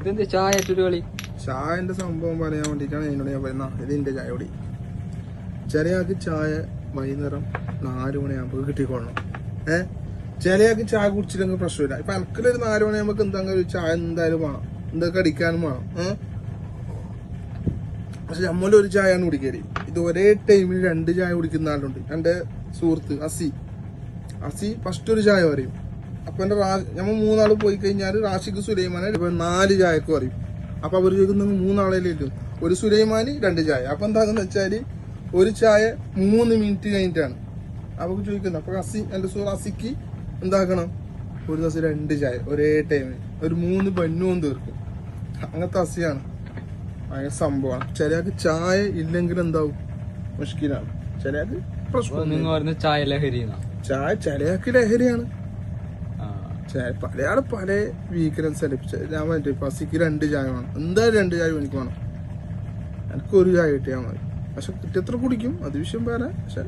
ഇതെന്താ ചായ കളി? ചായന്റെ സംഭവം പറയാൻ വേണ്ടിട്ടാണ് എന്നോട് ഞാൻ പറയുന്നത്. ഇതിന്റെ ചായ കൂടി ചെറിയാൾക്ക് ചായ വൈകുന്നേരം 4 മണിയാകുമ്പോൾ കിട്ടിക്കൊള്ളണം. ചെറിയാൾക്ക് ചായ കുടിച്ചില്ലെങ്കിൽ പ്രശ്നമില്ല. ഇപ്പൊ എനിക്കൊരു 4 മണിയാകുമ്പോ എന്തെങ്കിലും ഒരു ചായ എന്തായാലും വേണം, എന്തൊക്കെ അടിക്കാനും വേണം. പക്ഷെ നമ്മളൊരു ചായയാണ് കുടിക്കല്. ഇത് ഒരേ ടൈമിൽ 2 ചായ കുടിക്കുന്ന ആളുണ്ട്. എന്റെ സുഹൃത്ത് അസി ഫസ്റ്റ് ഒരു ചായ പറയും. അപ്പൊ എന്റെ നമ്മൾ 3 ആള് പോയി കഴിഞ്ഞാൽ റാഷിക്ക് സുലൈമാനെ 4 ചായക്ക് പറയും. അപ്പൊ അവർ ചോദിക്കുന്ന 3 ആളേലും ഒരു സുലൈമാന് 2 ചായ. അപ്പൊ എന്താണെന്ന് വെച്ചാല് ഒരു ചായ 3 മിനിറ്റ് കഴിഞ്ഞിട്ടാണ് അവർക്ക് ചോദിക്കുന്നത്. അപ്പൊ എന്റെ സുഹൃത്ത് അസിക്ക് എന്താക്കണം, ഒരു ദിവസം 2 ചായ ഒരേ ടൈമിൽ ഒരു 3 ബന്നും തീർക്കും. അങ്ങനത്തെ അസിയാണ്, ഭയങ്കര സംഭവമാണ്. ചിലയാൾക്ക് ചായ ഇല്ലെങ്കിൽ എന്താവും, മുഷ്കിലാണ്. ചിലയാൾക്ക് പ്രശ്നം. ചായ ലഹരി, ചായ ചിലയാൾക്ക് ലഹരിയാണ്. പല ആള് പല വീക്ക്നെസ്. ഞാൻ പറഞ്ഞിട്ട് ഇപ്പൊ അസിക്ക് 2 ചായ വേണം, എന്തായാലും 2 ചായ എനിക്ക് വേണം. എനിക്ക് ഒരു ചായ കിട്ടിയാൽ മതി. പക്ഷെ കിട്ടിയത്ര കുടിക്കും, അത് വിഷയം വേറെ. പക്ഷെ